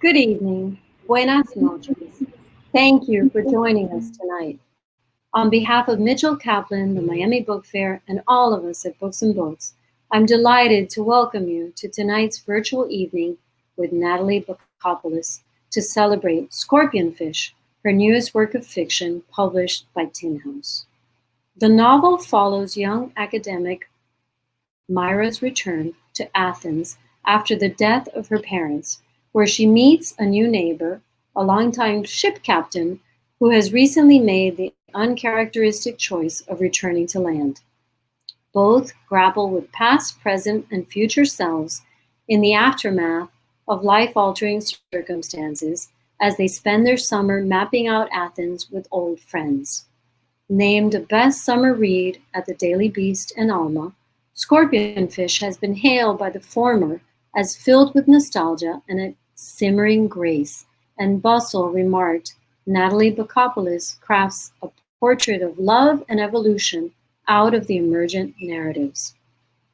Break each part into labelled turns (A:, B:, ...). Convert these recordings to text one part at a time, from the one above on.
A: Good evening. Buenas noches. Thank you for joining us tonight. On behalf of Mitchell Kaplan, the Miami Book Fair, and all of us at Books and Books, I'm delighted to welcome you to tonight's virtual evening with Natalie Bakopoulos to celebrate Scorpionfish, her newest work of fiction published by Tin House. The novel follows young academic Myra's return to Athens after the death of her parents, where she meets a new neighbor, a longtime ship captain who has recently made the uncharacteristic choice of returning to land. Both grapple with past, present, and future selves in the aftermath of life-altering circumstances as they spend their summer mapping out Athens with old friends. Named a best summer read at the Daily Beast and Alma, Scorpionfish has been hailed by the former as filled with nostalgia and a simmering grace, and bustle remarked Natalie Bakopoulos crafts a portrait of love and evolution out of the emergent narratives.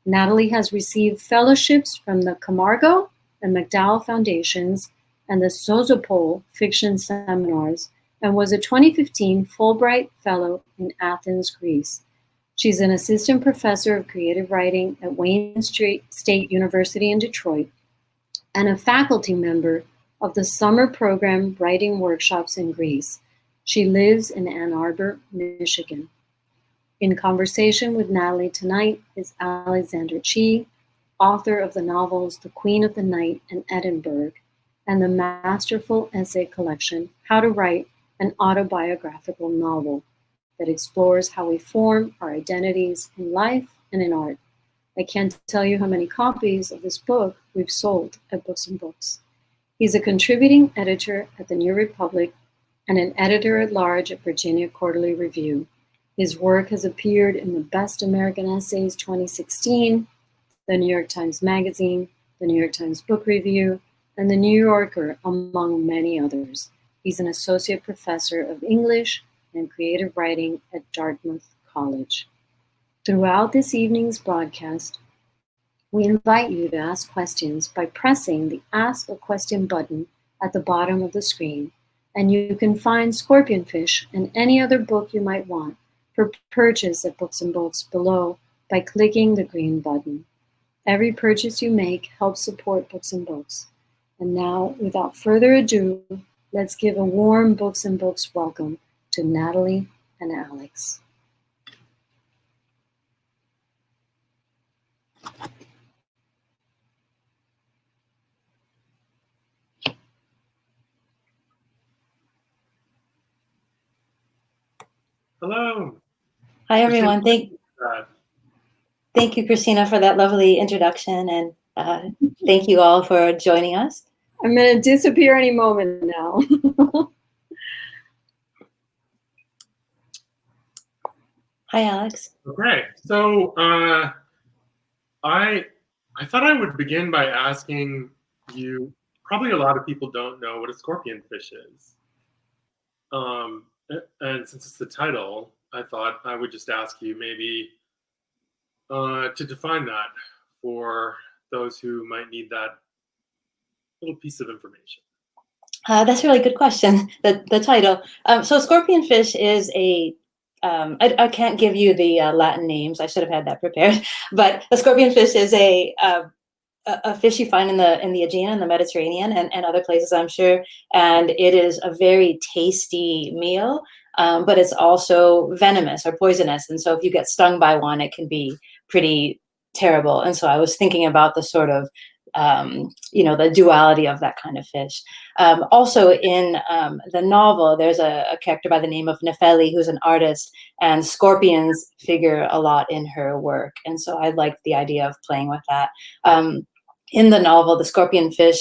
A: Natalie has received fellowships from the Camargo and MacDowell Foundations and the Sozopol Fiction Seminars and was a 2015 Fulbright Fellow in Athens, Greece. She's an assistant professor of creative writing at Wayne State University in Detroit and a faculty member of the summer program writing workshops in Greece. She lives in Ann Arbor, Michigan. In conversation with Natalie tonight is Alexander Chee, author of the novels The Queen of the Night and Edinburgh, and the masterful essay collection How to Write an Autobiographical Novel that explores how we form our identities in life and in art. I can't tell you how many copies of this book we've sold at Books and Books. He's a contributing editor at the New Republic and an editor-at-large at Virginia Quarterly Review. His work has appeared in the Best American Essays 2016, the New York Times Magazine, the New York Times Book Review, and the New Yorker, among many others. He's an associate professor of English and creative writing at Dartmouth College. Throughout this evening's broadcast, we invite you to ask questions by pressing the Ask a Question button at the bottom of the screen, and you can find Scorpionfish and any other book you might want for purchase at Books and Books below by clicking the green button. Every purchase you make helps support Books and Books. And now, without further ado, let's give a warm Books and Books welcome to Natalie and Alex.
B: Hello.
C: Hi, everyone. Thank you, Christina, for that lovely introduction, and thank you all for joining us.
A: I'm going to disappear any moment now.
C: Hi, Alex.
B: Okay, so I thought I would begin by asking you. Probably a lot of people don't know what a scorpionfish is, and since it's the title, I thought I would just ask you maybe to define that for those who might need that little piece of information.
C: That's a really good question. The title. So, scorpionfish is a I can't give you the Latin names. I should have had that prepared. But the scorpionfish is a fish you find in the Aegean and the Mediterranean and other places, I'm sure. And it is a very tasty meal, but it's also venomous or poisonous. And so if you get stung by one, it can be pretty terrible. And so I was thinking about the sort of the duality of that kind of fish. Also in the novel, there's a character by the name of Natalie, who's an artist, and scorpions figure a lot in her work. And so I liked the idea of playing with that. In the novel, the scorpionfish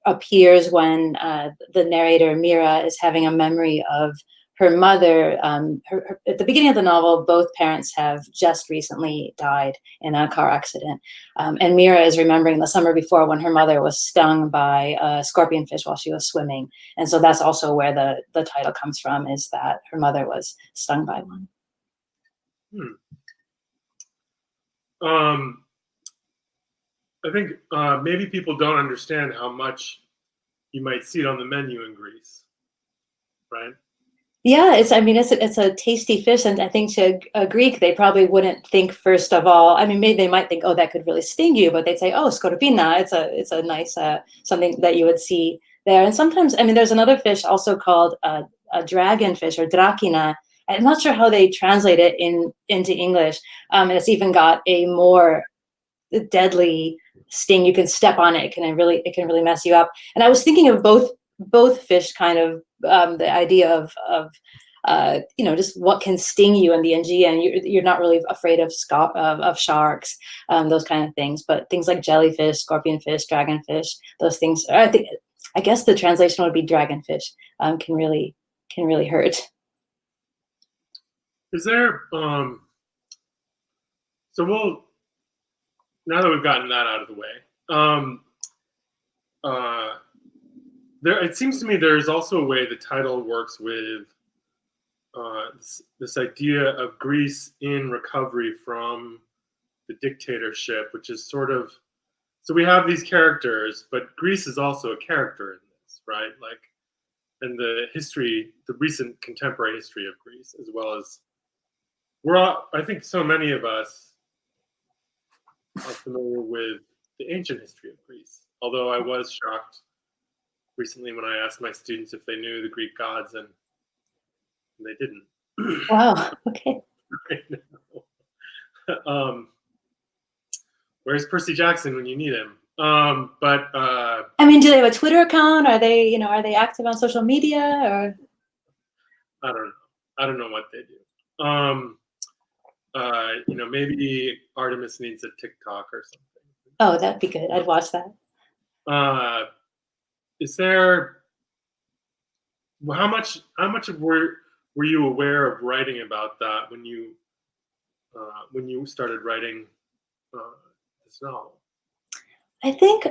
C: appears when the narrator, Mira, is having a memory of her mother. At the beginning of the novel, both parents have just recently died in a car accident. And Mira is remembering the summer before when her mother was stung by a scorpionfish while she was swimming. And so that's also where the title comes from, is that her mother was stung by one.
B: I think maybe people don't understand how much you might see it on the menu in Greece, right?
C: Yeah, it's a tasty fish, and I think to a Greek they probably wouldn't think first of all. I mean, maybe they might think, oh, that could really sting you, but they'd say, oh, scorpina. It's a nice something that you would see there. And sometimes, I mean, there's another fish also called a dragonfish or drakina. I'm not sure how they translate it into English, and it's even got a more deadly sting. You can step on it; it can really mess you up. And I was thinking of both fish, kind of the idea of just what can sting you in the Aegean. You're not really afraid of sharks, those kind of things, but things like jellyfish, scorpionfish, dragonfish, those things. I guess the translation would be dragonfish. Can really hurt.
B: Is there so we'll, now that we've gotten that out of the way, it seems to me there's also a way the title works with this idea of Greece in recovery from the dictatorship, which is sort of, so we have these characters, but Greece is also a character in this, right? Like, and the recent contemporary history of Greece, as well as I think so many of us are familiar with the ancient history of Greece. Although I was shocked recently when I asked my students if they knew the Greek gods, and they didn't.
C: Wow. Okay.
B: Where's Percy Jackson when you need him?
C: I mean, do they have a Twitter account? Are they active on social media, or?
B: I don't know what they do. Maybe Artemis needs a TikTok or something.
C: Oh, that'd be good. I'd watch that.
B: Is there, how much were you aware of writing about that when you started writing this novel?
C: I think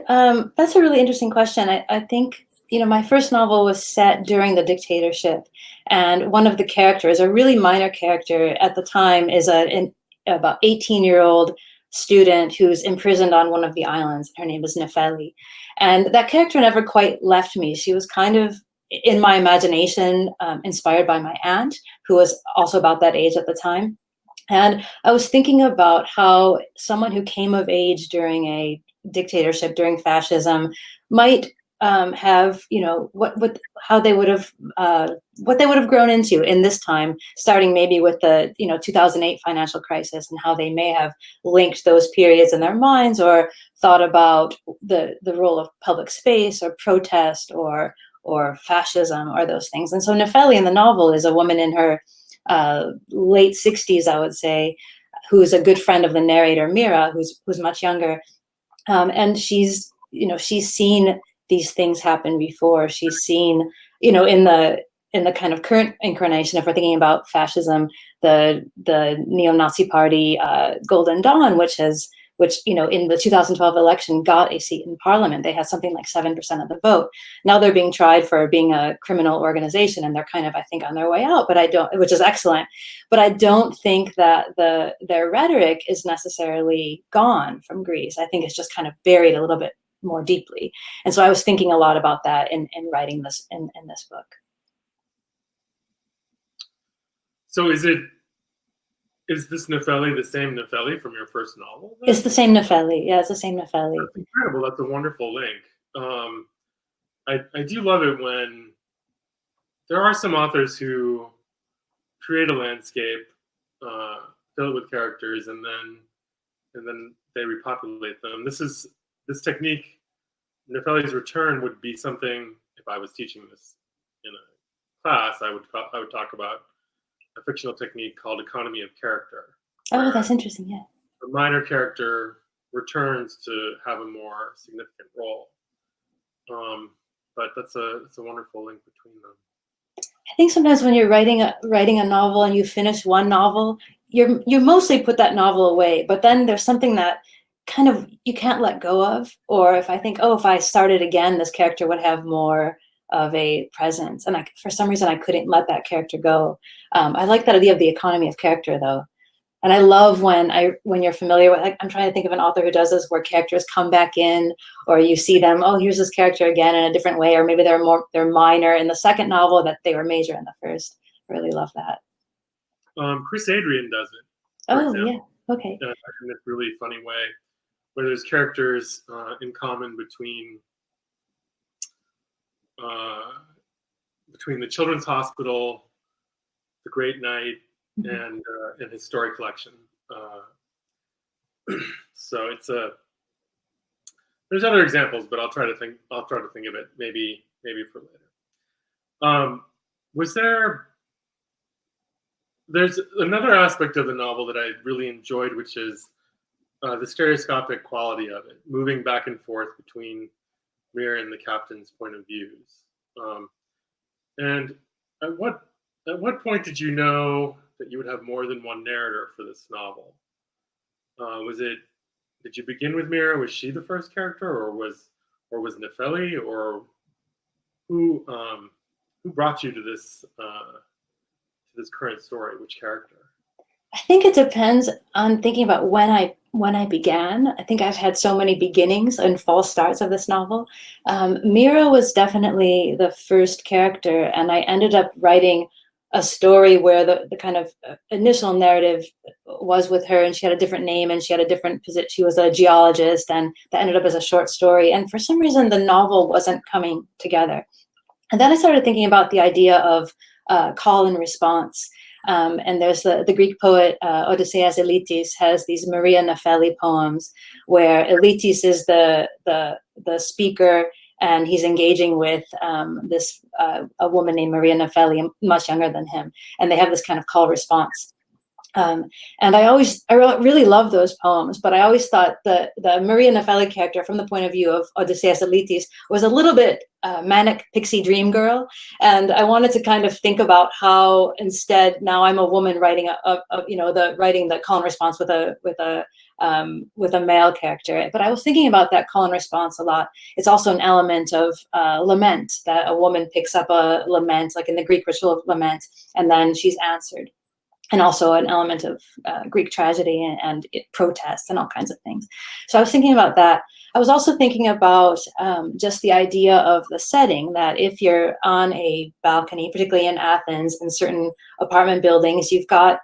C: that's a really interesting question. I think, my first novel was set during the dictatorship, and one of the characters, a really minor character at the time, is an about 18-year-old student who's imprisoned on one of the islands. Her name is Natalie, and that character never quite left me. She was kind of, in my imagination, inspired by my aunt, who was also about that age at the time. And I was thinking about how someone who came of age during a dictatorship, during fascism, might have, what they would have grown into in this time, starting maybe with the 2008 financial crisis, and how they may have linked those periods in their minds, or thought about the role of public space or protest or fascism or those things. And so Natalie in the novel is a woman in her late 60s, I would say, who's a good friend of the narrator, Mira, who's much younger. And she's seen these things happen before. She's seen, in the kind of current incarnation, if we're thinking about fascism, the neo-Nazi party, Golden Dawn, which in the 2012 election got a seat in parliament. They had something like 7% of the vote. Now they're being tried for being a criminal organization, and they're kind of, I think, on their way out, which is excellent. But I don't think that their rhetoric is necessarily gone from Greece. I think it's just kind of buried a little bit more deeply. And so I was thinking a lot about that in writing this in this book.
B: So is this Natalie the same Natalie from your first novel?
C: Then? It's the same Natalie. Yeah, it's the same Natalie.
B: That's incredible. That's a wonderful link. I do love it when there are some authors who create a landscape, fill it with characters, and then they repopulate them. This technique, Natalie's return, would be something, if I was teaching this in a class, I would talk about a fictional technique called economy of character.
C: Oh, that's interesting. Yeah.
B: A minor character returns to have a more significant role. But that's a wonderful link between them.
C: I think sometimes when you're writing a novel and you finish one novel, you mostly put that novel away, but then there's something that kind of you can't let go of. Or if I think, oh, if I started again, this character would have more of a presence, and for some reason I couldn't let that character go. I like that idea of the economy of character, though. And I love when you're familiar with, like, I'm trying to think of an author who does this, where characters come back in, or you see them, oh, here's this character again in a different way, or maybe they're minor in the second novel that they were major in the first. I really love that.
B: Chris Adrian does it, for
C: Oh,
B: example,
C: yeah. Okay.
B: in this really funny way, where there's characters in common between the Children's Hospital, The Great Night, and his story collection. So there's other examples, but I'll try to think of it maybe for later. There's another aspect of the novel that I really enjoyed, which is the stereoscopic quality of it, moving back and forth between Mira and the captain's point of views. And at what point did you know that you would have more than one narrator for this novel? Did you begin with Mira? Was she the first character, or was Nefeli, or who brought you to this current story? Which character?
C: I think it depends on thinking about when I began. I think I've had so many beginnings and false starts of this novel. Mira was definitely the first character, and I ended up writing a story where the kind of initial narrative was with her, and she had a different name, and she had a different position. She was a geologist, and that ended up as a short story. And for some reason, the novel wasn't coming together. And then I started thinking about the idea of call and response. And there's the Greek poet Odysseus Elitis has these Maria Nefeli poems, where Elitis is the speaker, and he's engaging with a woman named Maria Nefeli, much younger than him, and they have this kind of call response. And I really love those poems, but I always thought the Maria Nefeli character, from the point of view of Odysseus Elitis, was a little bit manic pixie dream girl, and I wanted to kind of think about how instead now I'm a woman writing writing the call and response with a male character. But I was thinking about that call and response a lot. It's also an element of lament, that a woman picks up a lament, like in the Greek ritual of lament, and then she's answered. And also an element of Greek tragedy and protests and all kinds of things. So I was thinking about that. I was also thinking about just the idea of the setting, that if you're on a balcony, particularly in Athens, in certain apartment buildings, you're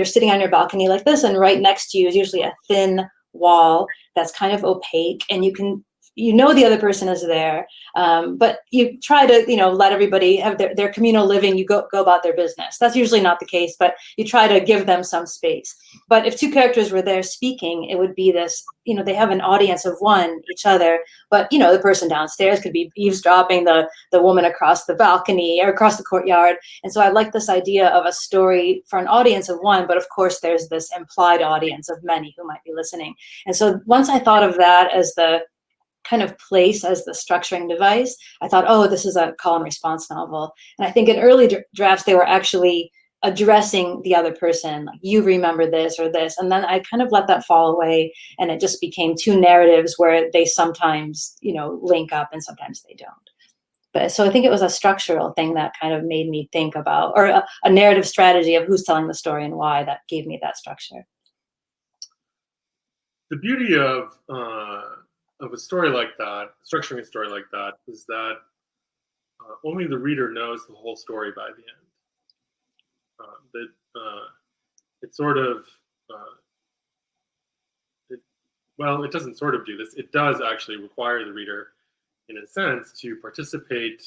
C: sitting on your balcony like this, and right next to you is usually a thin wall that's kind of opaque, and the other person is there, but you try to let everybody have their communal living. You go about their business. That's usually not the case, but you try to give them some space. But if two characters were there speaking, it would be this, they have an audience of one, each other, but the person downstairs could be eavesdropping the woman across the balcony or across the courtyard. And so I like this idea of a story for an audience of one, but of course there's this implied audience of many who might be listening. And so once I thought of that as the kind of place as the structuring device, I thought, oh, this is a call and response novel. And I think in early drafts, they were actually addressing the other person, like, you remember this or this. And then I kind of let that fall away, and it just became two narratives where they sometimes, link up and sometimes they don't. But so I think it was a structural thing that kind of made me think about, or a narrative strategy of who's telling the story and why, that gave me that structure.
B: The beauty of a story like that, structuring a story like that, is that only the reader knows the whole story by the end. It sort of, it doesn't sort of do this. It does actually require the reader, in a sense, to participate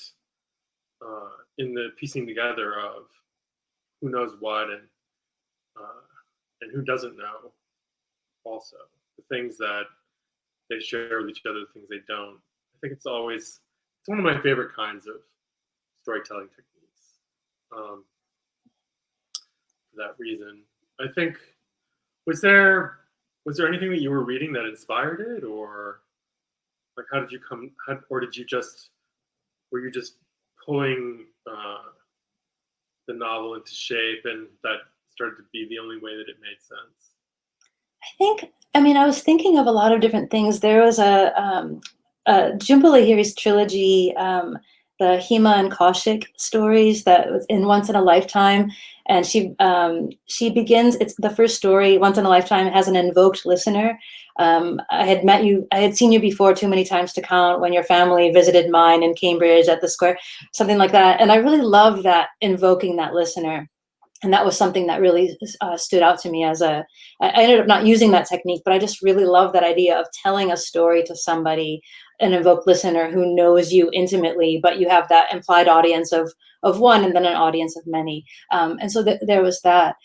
B: in the piecing together of who knows what and who doesn't know. Also, the things that they share with each other, the things they don't. I think it's one of my favorite kinds of storytelling techniques. For that reason, I think, was there anything that you were reading that inspired it, or like were you just pulling the novel into shape, and that started to be the only way that it made sense?
C: I was thinking of a lot of different things. There was a Jhumpa Lahiri's trilogy the Hema and Kaushik stories that was in Once in a Lifetime. And she begins, it's the first story, Once in a Lifetime, has an invoked listener. I had seen you before too many times to count when your family visited mine in Cambridge at the square, something like that. And I really love that, invoking that listener. And that was something that really stood out to me I ended up not using that technique, but I just really love that idea of telling a story to somebody, an invoked listener who knows you intimately, but you have that implied audience of one and then an audience of many. And so there was that.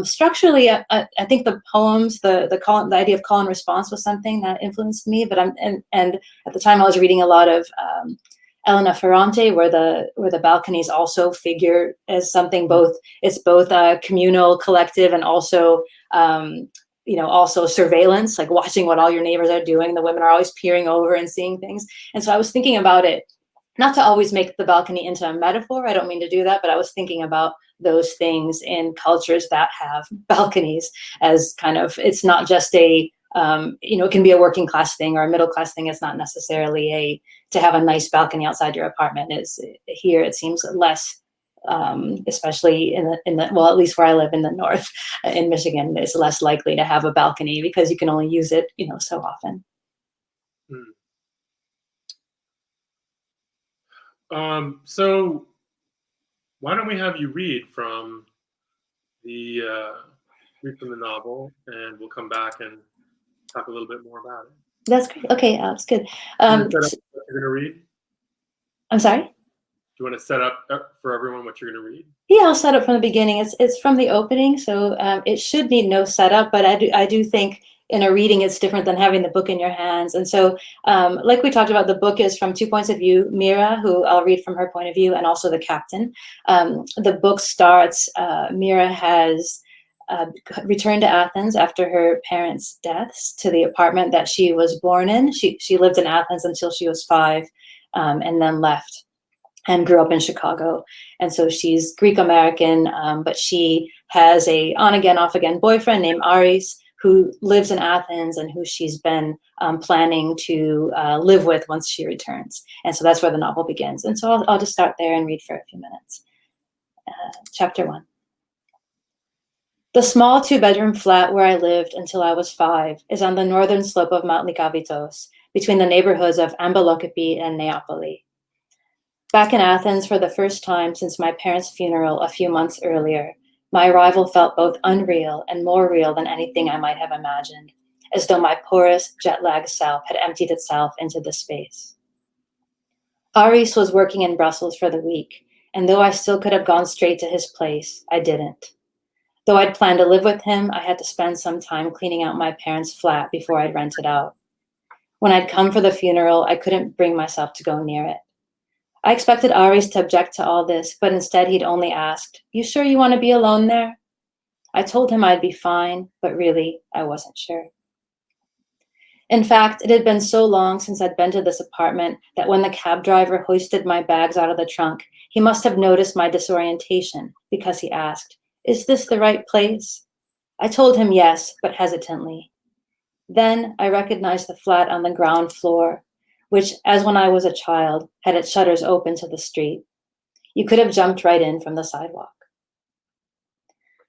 C: Structurally, I think the poems, the idea of call and response was something that influenced me, but and at the time I was reading a lot of Elena Ferrante, where the balconies also figure as something it's both communal, collective, and also also surveillance, like watching what all your neighbors are doing. The women are always peering over and seeing things. And so I was thinking about it, not to always make the balcony into a metaphor. I don't mean to do that, but I was thinking about those things in cultures that have balconies as kind of, it's not just it can be a working class thing or a middle class thing. It's not necessarily to have a nice balcony outside your apartment. Here it seems less, especially in the well, at least where I live in the north, in Michigan, it's less likely to have a balcony because you can only use it, so often.
B: So why don't we have you read from the novel, and we'll come back and talk a little bit more about it.
C: That's great. Okay, that's good.
B: What you're going to read?
C: I'm sorry?
B: Do you want to set up for everyone what you're going to read?
C: Yeah, I'll set up from the beginning. It's from the opening, so it should need no setup, but I do think in a reading it's different than having the book in your hands. And so like we talked about, the book is from two points of view: Mira, who I'll read from her point of view, and also the captain. The book starts, Mira has returned to Athens after her parents' deaths, to the apartment that she was born in. She lived in Athens until she was 5, and then left and grew up in Chicago. And so she's Greek American, but she has a on again, off again boyfriend named Aris, who lives in Athens and who she's been planning to live with once she returns. And so that's where the novel begins. And so I'll just start there and read for a few minutes. Chapter 1. The small 2-bedroom flat where I lived until I was 5 is on the northern slope of Mount Likavitos, between the neighborhoods of Ambelokipi and Neapoli. Back in Athens for the first time since my parents' funeral a few months earlier, my arrival felt both unreal and more real than anything I might have imagined, as though my porous, jet-lagged self had emptied itself into the space. Aris was working in Brussels for the week, and though I still could have gone straight to his place, I didn't. Though I'd planned to live with him, I had to spend some time cleaning out my parents' flat before I'd rent it out. When I'd come for the funeral, I couldn't bring myself to go near it. I expected Aris to object to all this, but instead he'd only asked, "You sure you want to be alone there?" I told him I'd be fine, but really, I wasn't sure. In fact, it had been so long since I'd been to this apartment that when the cab driver hoisted my bags out of the trunk, he must have noticed my disorientation, because he asked, "Is this the right place?" I told him yes, but hesitantly. Then I recognized the flat on the ground floor, which, as when I was a child, had its shutters open to the street. You could have jumped right in from the sidewalk.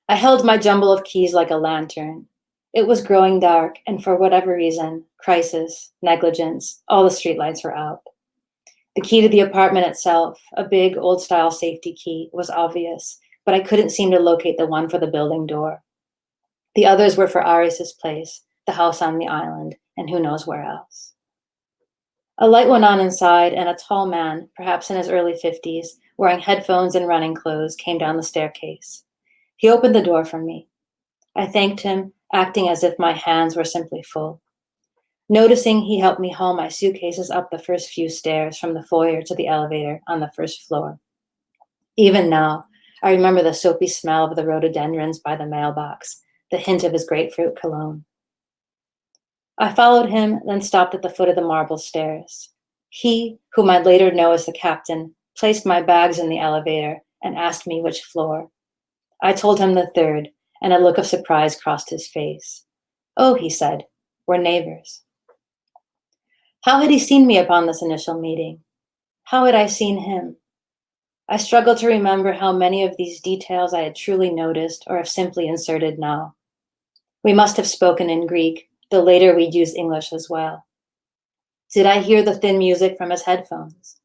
C: I held my jumble of keys like a lantern. It was growing dark, and for whatever reason, crisis, negligence, all the streetlights were out. The key to the apartment itself, a big old-style safety key, was obvious, but I couldn't seem to locate the one for the building door. The others were for Aris's place, the house on the island, and who knows where else. A light went on inside, and a tall man, perhaps in his early 50s, wearing headphones and running clothes, came down the staircase. He opened the door for me. I thanked him, acting as if my hands were simply full. Noticing, he helped me haul my suitcases up the first few stairs from the foyer to the elevator on the first floor. Even now, I remember the soapy smell of the rhododendrons by the mailbox, the hint of his grapefruit cologne. I followed him, then stopped at the foot of the marble stairs. He, whom I'd later know as the captain, placed my bags in the elevator and asked me which floor. I told him the 3rd, and a look of surprise crossed his face. "Oh," he said, "we're neighbors." How had he seen me upon this initial meeting? How had I seen him? I struggled to remember how many of these details I had truly noticed or have simply inserted now. We must have spoken in Greek, though later we'd used English as well. Did I hear the thin music from his headphones?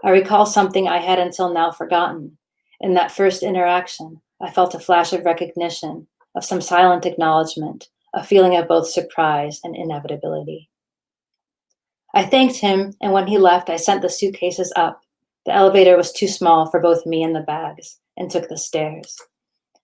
C: I recall something I had until now forgotten. In that first interaction, I felt a flash of recognition, of some silent acknowledgement, a feeling of both surprise and inevitability. I thanked him, and when he left, I sent the suitcases up. The elevator was too small for both me and the bags, and took the stairs.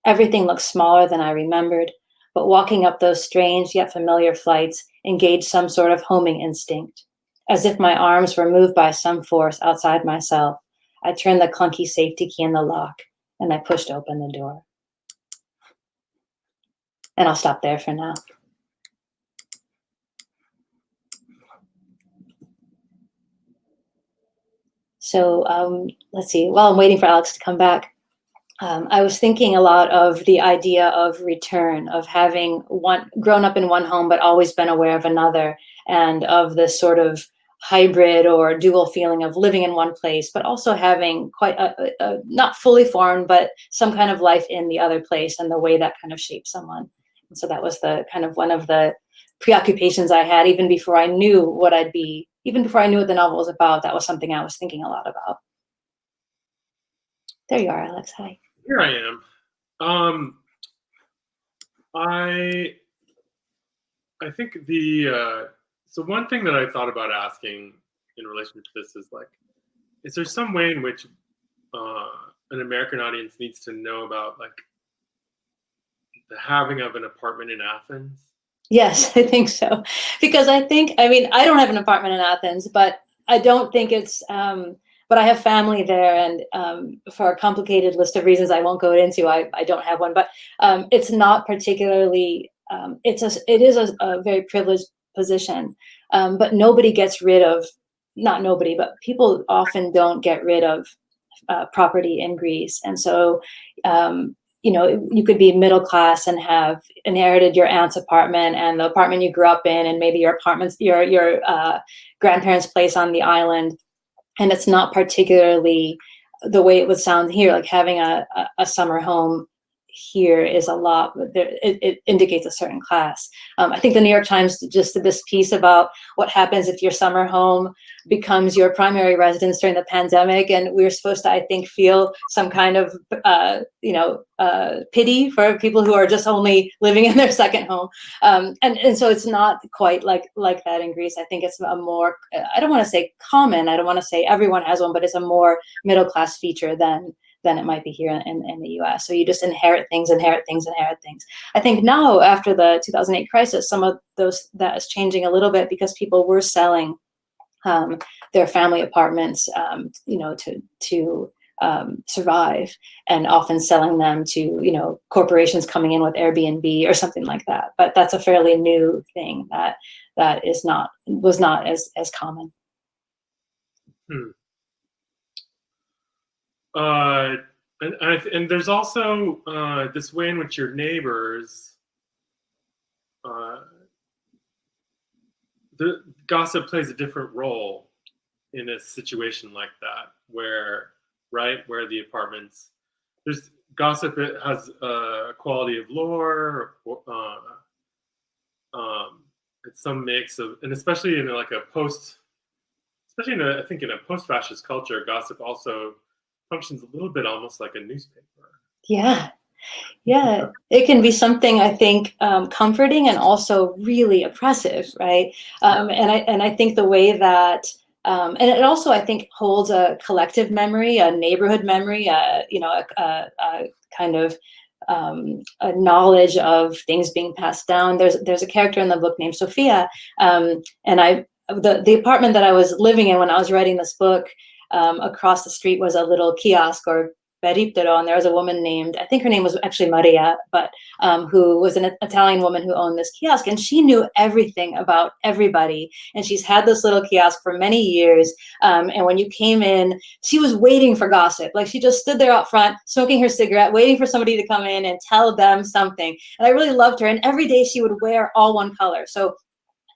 C: Everything looked smaller than I remembered, but walking up those strange yet familiar flights engaged some sort of homing instinct. As if my arms were moved by some force outside myself, I turned the clunky safety key in the lock, and I pushed open the door. And I'll stop there for now. So let's see, while I'm waiting for Alex to come back, I was thinking a lot of the idea of return, of having grown up in one home, but always been aware of another, and of this sort of hybrid or dual feeling of living in one place, but also having quite a not fully formed, but some kind of life in the other place, and the way that kind of shapes someone. And so that was the kind of one of the preoccupations I had, even before I knew what I'd be, even before I knew what the novel was about. That was something I was thinking a lot about. There you are, Alex. Hi.
B: Here I am. I think so one thing that I thought about asking in relation to this is, like, is there some way in which an American audience needs to know about, like, the having of an apartment in Athens?
C: Yes, I think so. Because I mean, I don't have an apartment in Athens, but I don't think it's, but I have family there, and for a complicated list of reasons I won't go into, I don't have one. But it's not particularly, it is a very privileged position, but nobody gets rid of, not nobody, but people often don't get rid of property in Greece. And so, you know, you could be middle class and have inherited your aunt's apartment and the apartment you grew up in, and maybe your grandparents' place on the island. And it's not particularly the way it would sound here, like having a summer home here is a lot, but it indicates a certain class. I think the New York Times just did this piece about what happens if your summer home becomes your primary residence during the pandemic, and we're supposed to, I think, feel some kind of pity for people who are just only living in their second home, and so it's not quite like that in Greece. I think it's a more, I don't want to say common, I don't want to say everyone has one, but it's a more middle class feature than it might be here in the US. So you just inherit things. I think now, after the 2008 crisis, some of that is changing a little bit, because people were selling their family apartments, to survive, and often selling them to, corporations coming in with Airbnb or something like that. But that's a fairly new thing that was not as common.
B: And there's also this way in which your neighbors, the gossip plays a different role in a situation like that, where the apartments, there's gossip, it has a quality of lore, it's some mix of, and especially in like a post-fascist culture, gossip also functions a little bit almost like a newspaper.
C: Yeah, it can be something, I think, comforting and also really oppressive, right? And I think the way that, and it also, I think, holds a collective memory, a neighborhood memory, a kind of a knowledge of things being passed down. There's a character in the book named Sophia, and the apartment that I was living in when I was writing this book, across the street was a little kiosk, or periptero, and there was a woman named, I think her name was actually Maria, but who was an Italian woman who owned this kiosk, and she knew everything about everybody, and she's had this little kiosk for many years, and when you came in, she was waiting for gossip. Like, she just stood there out front smoking her cigarette, waiting for somebody to come in and tell them something. And I really loved her, and every day she would wear all one color. So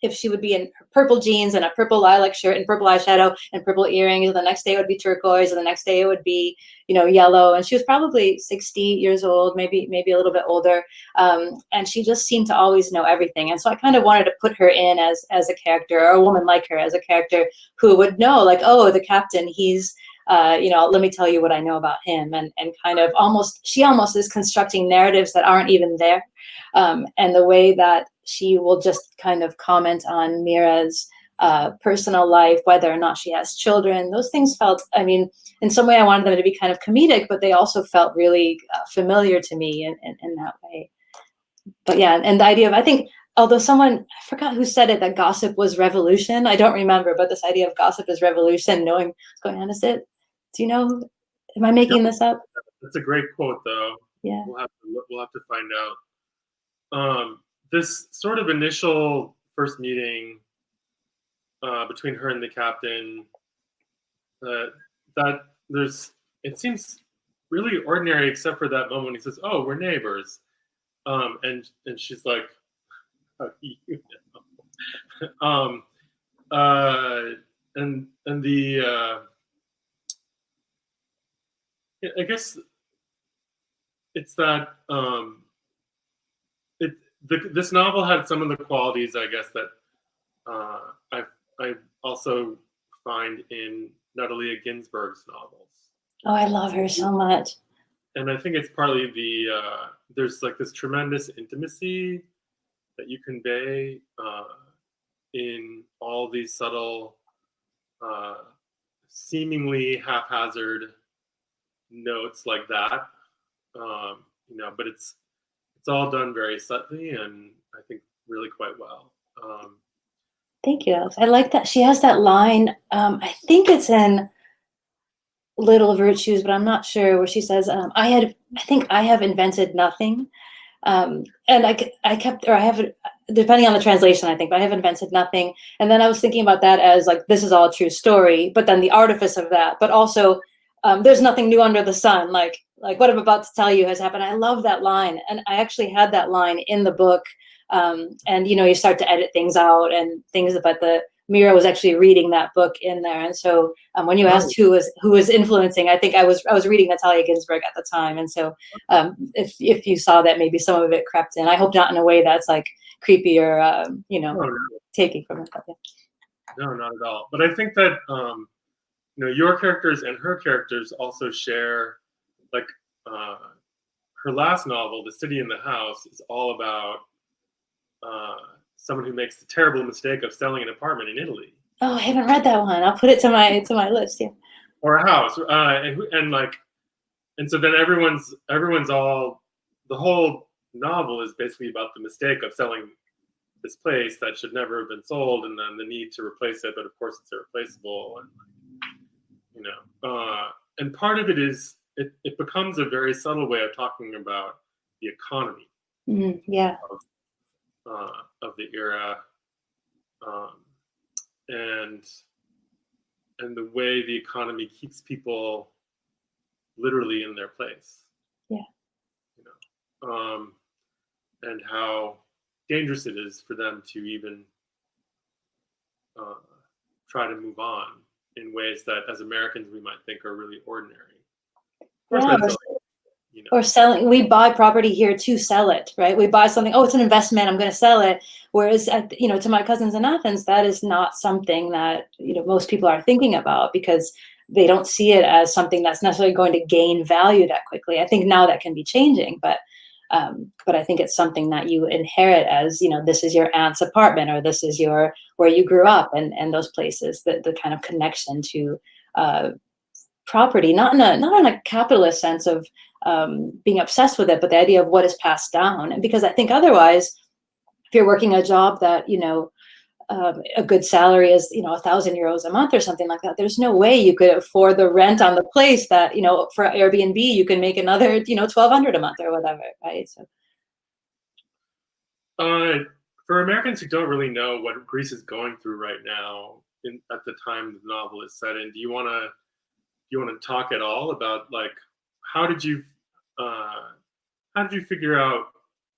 C: if she would be in purple jeans and a purple lilac shirt and purple eyeshadow and purple earrings. The next day it would be turquoise, and the next day it would be, yellow. And she was probably 60 years old, maybe a little bit older. And she just seemed to always know everything. And so I kind of wanted to put her in as a character, or a woman like her as a character who would know, like, oh, the captain, he's, let me tell you what I know about him, and kind of she almost is constructing narratives that aren't even there. And the way that she will just kind of comment on Mira's personal life, whether or not she has children, those things felt, in some way I wanted them to be kind of comedic, but they also felt really familiar to me in that way. But yeah, and the idea of, I think, although I forgot who said it, that gossip was revolution. I don't remember, but this idea of gossip is revolution, knowing what's going on. Is it? Do you know? Am I making this up?
B: That's a great quote, though.
C: Yeah.
B: We'll have to find out. This sort of initial first meeting between her and the captain, it seems really ordinary, except for that moment when he says, "Oh, we're neighbors," and she's like, "How do you know?" And the I guess it's that this novel had some of the qualities, I guess, that I also find in Natalia Ginsberg's novels.
C: Oh, I love her so much.
B: And I think it's partly there's like this tremendous intimacy that you convey in all these subtle, seemingly haphazard notes like that. But it's all done very subtly, and I think really quite well.
C: Thank you, Alex. I like that. She has that line, I think it's in Little Virtues, but I'm not sure, where she says, I think I have invented nothing. And I have, depending on the translation, I think, but I have invented nothing. And then I was thinking about that as like, this is all a true story, but then the artifice of that, but also there's nothing new under the sun. Like what I'm about to tell you has happened. I love that line. And I actually had that line in the book. And you start to edit things out and things, but Mira was actually reading that book in there. And so when you asked who was influencing, I think I was reading Natalia Ginsberg at the time. And so if you saw that, maybe some of it crept in. I hope not in a way that's like creepy or, taking from it. Yeah.
B: No, not at all. But I think that, your characters and her characters also share, like, her last novel, The City in the House, is all about someone who makes the terrible mistake of selling an apartment in Italy.
C: Oh, I haven't read that one. I'll put it to my list. Yeah.
B: Or a house, and so then everyone's all, the whole novel is basically about the mistake of selling this place that should never have been sold, and then the need to replace it, but of course it's irreplaceable, and and part of it is it becomes a very subtle way of talking about the economy.
C: Yeah.
B: Of the era, and the way the economy keeps people literally in their place.
C: Yeah.
B: And how dangerous it is for them to even try to move on in ways that, as Americans, we might think are really ordinary. Of course,
C: or selling. We buy property here to sell it, right? We buy something. Oh, it's an investment. I'm going to sell it. Whereas, to my cousins in Athens, that is not something that most people are thinking about, because they don't see it as something that's necessarily going to gain value that quickly. I think now that can be changing, but I think it's something that you inherit as, this is your aunt's apartment, or this is where you grew up, and those places, the kind of connection to property, not in a capitalist sense of being obsessed with it, but the idea of what is passed down. And because I think otherwise, if you're working a job that, a good salary is, 1,000 euros a month or something like that, there's no way you could afford the rent on the place that, for Airbnb, you can make another, 1,200 a month or whatever, right? So.
B: For Americans who don't really know what Greece is going through right now, at the time the novel is set in, do you want to talk at all about, like, how did you figure out,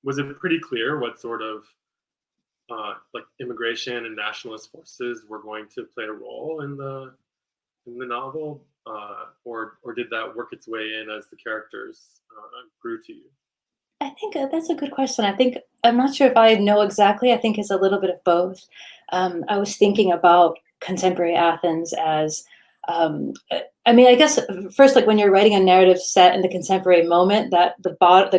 B: was it pretty clear what sort of like immigration and nationalist forces were going to play a role in the novel, or did that work its way in as the characters grew to you?
C: I think that's a good question. I think I'm not sure if I know exactly. I think it's a little bit of both. I was thinking about contemporary Athens as, I mean, I guess first, like when you're writing a narrative set in the contemporary moment, that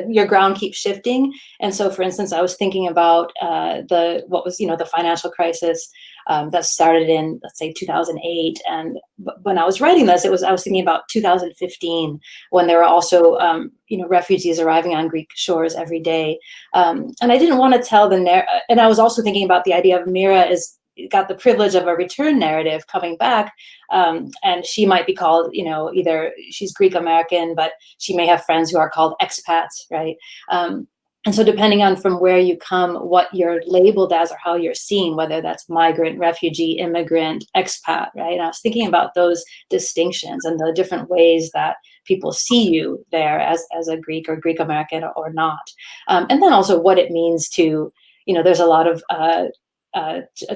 C: your ground keeps shifting. And so, for instance, I was thinking about the financial crisis that started in, let's say, 2008. And when I was writing this, I was thinking about 2015, when there were also refugees arriving on Greek shores every day. And I didn't want to tell and I was also thinking about the idea of Mira got the privilege of a return narrative coming back, and she might be called, either she's Greek American, but she may have friends who are called expats, right? And so depending on from where you come, what you're labeled as or how you're seen, whether that's migrant, refugee, immigrant, expat, right? And I was thinking about those distinctions and the different ways that people see you there as a Greek or Greek American or not. And then also what it means to, there's a lot of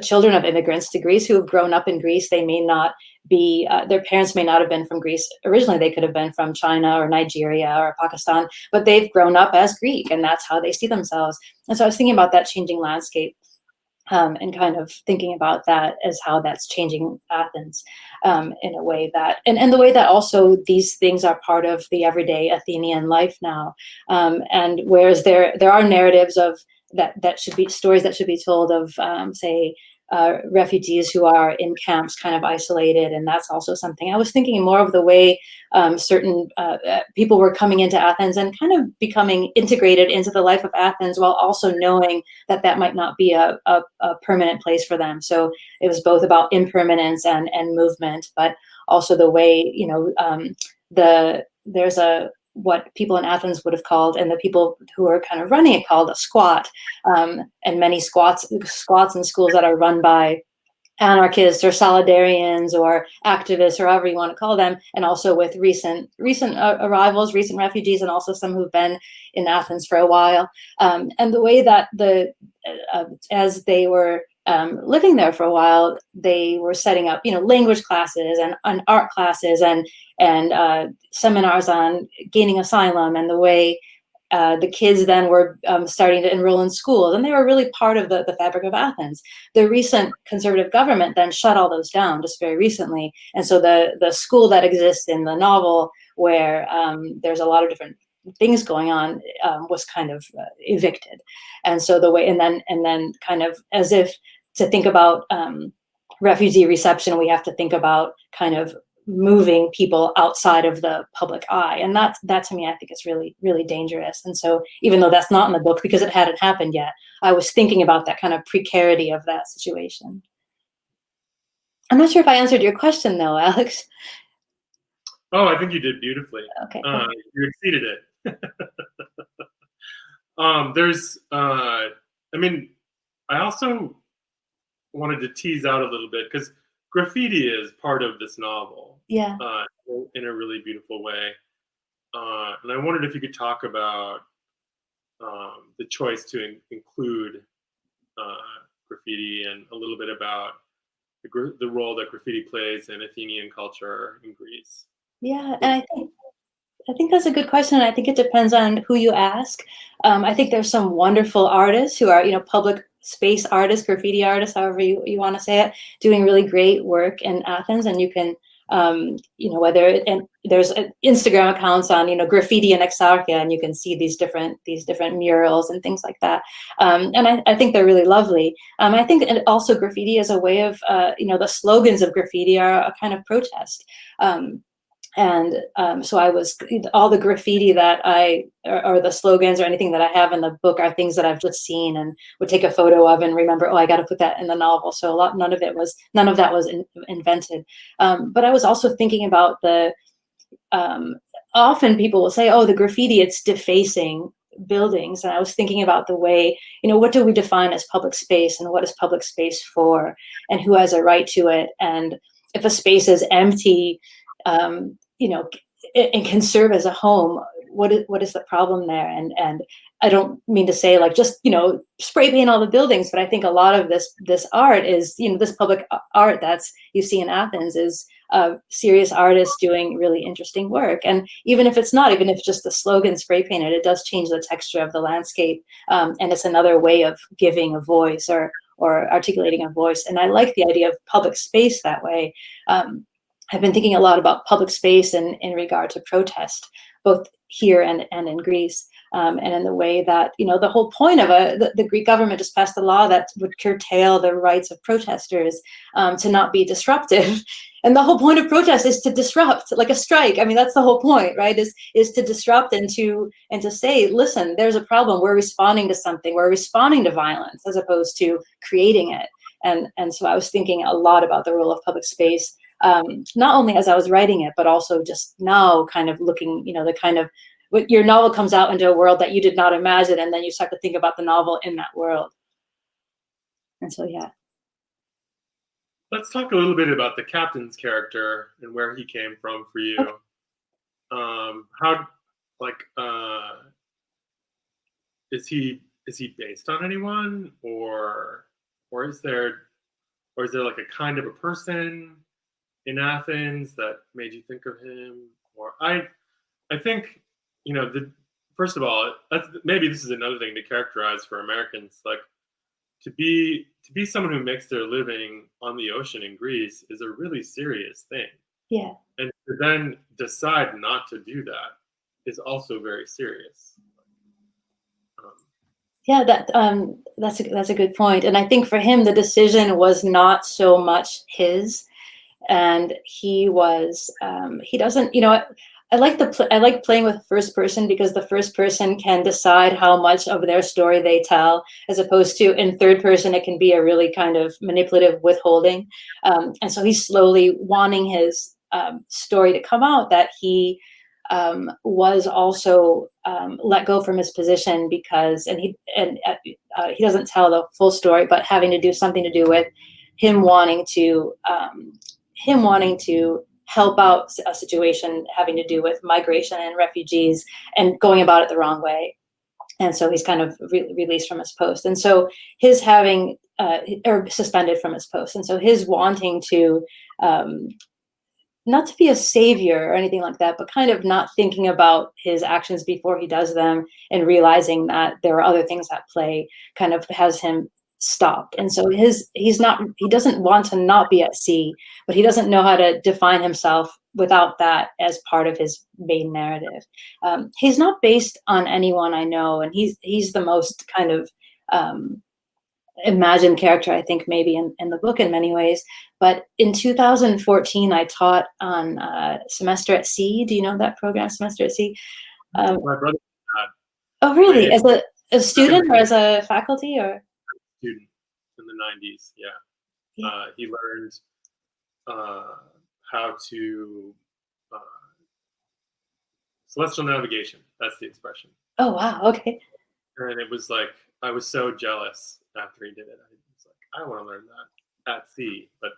C: children of immigrants to Greece who have grown up in Greece. They may not be, their parents may not have been from Greece originally. They could have been from China or Nigeria or Pakistan, but they've grown up as Greek, and that's how they see themselves. And so I was thinking about that changing landscape, and kind of thinking about that as how that's changing Athens, in a way that, and the way that also these things are part of the everyday Athenian life now. And whereas there are narratives of that should be stories that should be told of, say, refugees who are in camps, kind of isolated, and that's also something. I was thinking more of the way certain people were coming into Athens and kind of becoming integrated into the life of Athens, while also knowing that might not be a permanent place for them. So it was both about impermanence and movement, but also the way, there's what people in Athens would have called, and the people who are kind of running it called, a squat, and many squats and schools that are run by anarchists or solidarians or activists, or however you want to call them, and also with recent arrivals, recent refugees, and also some who've been in Athens for a while. And the way that as they were living there for a while, they were setting up, language classes and art classes and seminars on gaining asylum, and the way the kids then were starting to enroll in schools, and they were really part of the fabric of Athens. The recent conservative government then shut all those down just very recently, and so the school that exists in the novel, where there's a lot of different things going on, was kind of evicted. And so the way, and then kind of as if to think about refugee reception, we have to think about kind of moving people outside of the public eye. And that to me, I think is really, really dangerous. And so even though that's not in the book because it hadn't happened yet, I was thinking about that kind of precarity of that situation. I'm not sure if I answered your question though, Alex.
B: Oh, I think you did beautifully.
C: Okay.
B: You exceeded it. I also wanted to tease out a little bit, because graffiti is part of this novel,
C: Yeah.
B: In a really beautiful way. And I wondered if you could talk about the choice to include graffiti, and a little bit about the role that graffiti plays in Athenian culture in Greece.
C: Yeah, and I think that's a good question. And I think it depends on who you ask. I think there's some wonderful artists who are, public space artists, graffiti artists, however you want to say it, doing really great work in Athens. And you can, and there's Instagram accounts on, graffiti and Exarchia, and you can see these different murals and things like that. And I think they're really lovely. I think also graffiti is a way of, the slogans of graffiti are a kind of protest. So I was, all the graffiti that or the slogans or anything that I have in the book are things that I've just seen and would take a photo of and remember, I got to put that in the novel. So none of that was invented. But I was also thinking about often people will say, the graffiti, it's defacing buildings. And I was thinking about the way, what do we define as public space, and what is public space for, and who has a right to it? And if a space is empty, it can serve as a home, what is the problem there? And I don't mean to say like just, spray paint all the buildings, but I think a lot of this art is, this public art that's you see in Athens is serious artists doing really interesting work. And even if it's just the slogan spray painted, it does change the texture of the landscape. And it's another way of giving a voice or articulating a voice. And I like the idea of public space that way. I've been thinking a lot about public space in regard to protest, both here and in Greece. And in the way that, the whole point of the Greek government just passed a law that would curtail the rights of protesters to not be disruptive. And the whole point of protest is to disrupt, like a strike. I mean, that's the whole point, right? Is to disrupt and to say, listen, there's a problem. We're responding to something. We're responding to violence as opposed to creating it. And so I was thinking a lot about the role of public space, not only as I was writing it, but also just now kind of looking, the kind of, your novel comes out into a world that you did not imagine, and then you start to think about the novel in that world. And so, yeah.
B: Let's talk a little bit about the captain's character and where he came from for you. Okay. Is he based on anyone, or is there like a kind of a person in Athens that made you think of him? Or I think, first of all, maybe this is another thing to characterize for Americans, like to be someone who makes their living on the ocean in Greece is a really serious thing.
C: Yeah.
B: And to then decide not to do that is also very serious.
C: Yeah, that's a good point. And I think for him, the decision was not so much his, and he doesn't, I like playing with first person because the first person can decide how much of their story they tell, as opposed to in third person, it can be a really kind of manipulative withholding. And so he's slowly wanting his story to come out that he was also let go from his position because, and he doesn't tell the full story, but having to do something to do with him wanting to help out a situation having to do with migration and refugees and going about it the wrong way. And so he's kind of released from his post. And so his having, or suspended from his post. And so his wanting to, not to be a savior or anything like that, but kind of not thinking about his actions before he does them and realizing that there are other things at play kind of has him stopped. And so he doesn't want to not be at sea, but he doesn't know how to define himself without that as part of his main narrative. He's not based on anyone I know, and he's the most kind of imagined character, I think, maybe in the book in many ways. But in 2014, I taught on Semester at Sea. Do you know that program, Semester at Sea?
B: My brother.
C: Oh, really? As a student or as a faculty or?
B: Student in the 90s, yeah. He learned how to celestial navigation. That's the expression.
C: Oh, wow. Okay.
B: And it was like, I was so jealous after he did it. I was like, I want to learn that at sea, but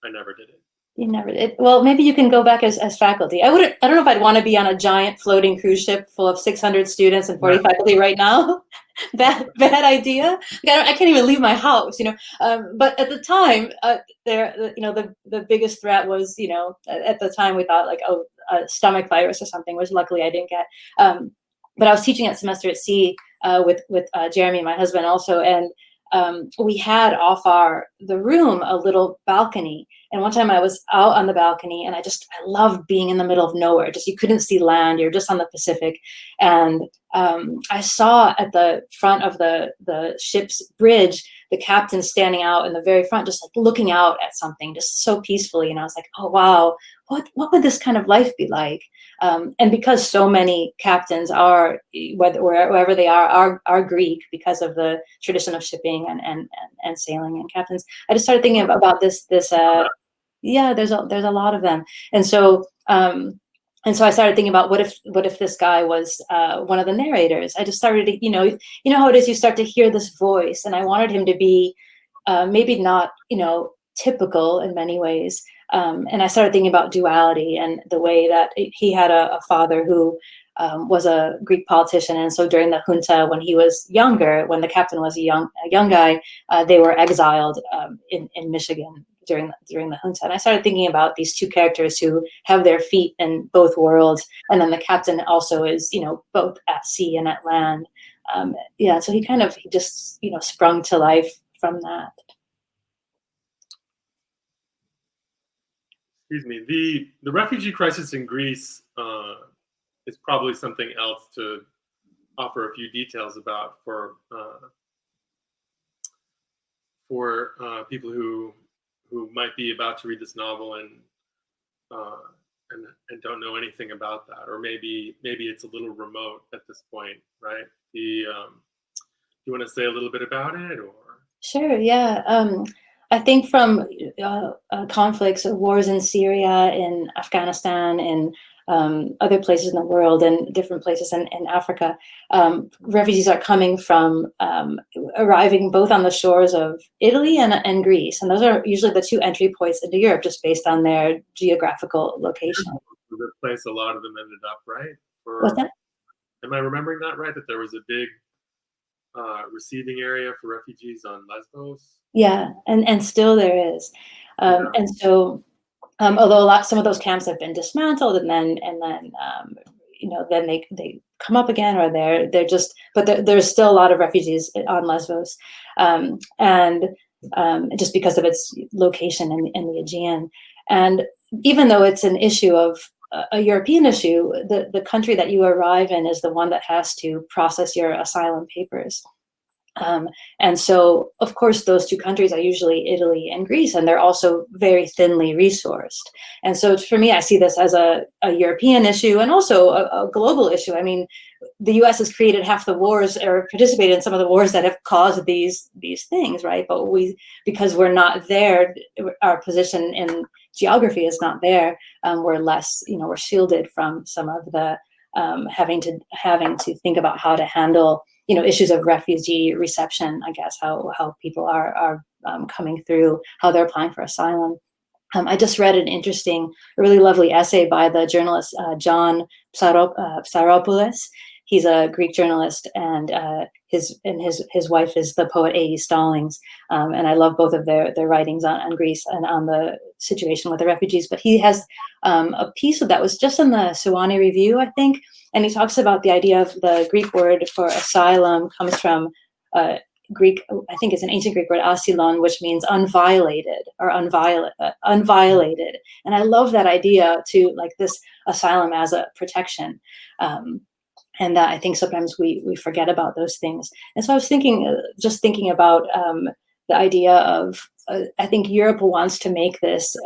B: I never did it.
C: You never did. Well, maybe you can go back as faculty. I don't know if I'd want to be on a giant floating cruise ship full of 600 students and 40 faculty right now. bad idea. I can't even leave my house, But at the time, the biggest threat was, at the time we thought like, a stomach virus or something, which luckily I didn't get. But I was teaching at Semester at Sea with Jeremy, my husband, also, and we had off the room a little balcony. And one time I was out on the balcony and I loved being in the middle of nowhere. Just, you couldn't see land. You're just on the Pacific. And I saw at the front of the ship's bridge, the captain standing out in the very front, just like looking out at something just so peacefully. And I was like, oh, wow, what would this kind of life be like? And because so many captains are, wherever they are Greek because of the tradition of shipping and sailing and captains, I just started thinking about this. Yeah, there's a lot of them, and so I started thinking about what if this guy was one of the narrators. I just started to, you know how it is. You start to hear this voice, and I wanted him to be maybe not typical in many ways. And I started thinking about duality and the way that he had a father who was a Greek politician, and so during the junta, when he was younger, when the captain was a young guy, they were exiled in Michigan during the junta. And I started thinking about these two characters who have their feet in both worlds, and then the captain also is, both at sea and at land. So he just sprung to life from that.
B: Excuse me. The refugee crisis in Greece is probably something else to offer a few details about for people who might be about to read this novel and don't know anything about that, or maybe it's a little remote at this point, right? Do you want to say a little bit about it, or?
C: Sure. Yeah. I think from conflicts, wars in Syria, in Afghanistan, in other places in the world, and different places in Africa, refugees are coming from arriving both on the shores of Italy and Greece, and those are usually the two entry points into Europe, just based on their geographical location.
B: The place a lot of them ended up, right?
C: What's that?
B: Am I remembering that right? That there was a big receiving area for refugees on Lesbos?
C: Yeah, and still there is. And so, although some of those camps have been dismantled, and then then they come up again, or they're just, but there's still a lot of refugees on Lesbos, and just because of its location in the Aegean. And even though it's an issue of a European issue, the country that you arrive in is the one that has to process your asylum papers. And so, of course, those two countries are usually Italy and Greece, and they're also very thinly resourced. And so for me, I see this as a European issue, and also a global issue. I mean, the US has created half the wars, or participated in some of the wars that have caused these things, right? But because we're not there, our position in geography is not there. We're less, we're shielded from some of the having to think about how to handle issues of refugee reception, I guess, how people are coming through, how they're applying for asylum. I just read a really lovely essay by the journalist John Psaropoulos. He's a Greek journalist, and his wife is the poet A.E. Stallings, and I love both of their writings on Greece and on the situation with the refugees. But he has a piece that was just in the Sewanee Review, I think, and he talks about the idea of the Greek word for asylum comes from Greek, I think it's an ancient Greek word, asilon, which means unviolated or unviolated. And I love that idea to like this asylum as a protection. And that I think sometimes we forget about those things. And so I was thinking about the idea of, I think Europe wants to make this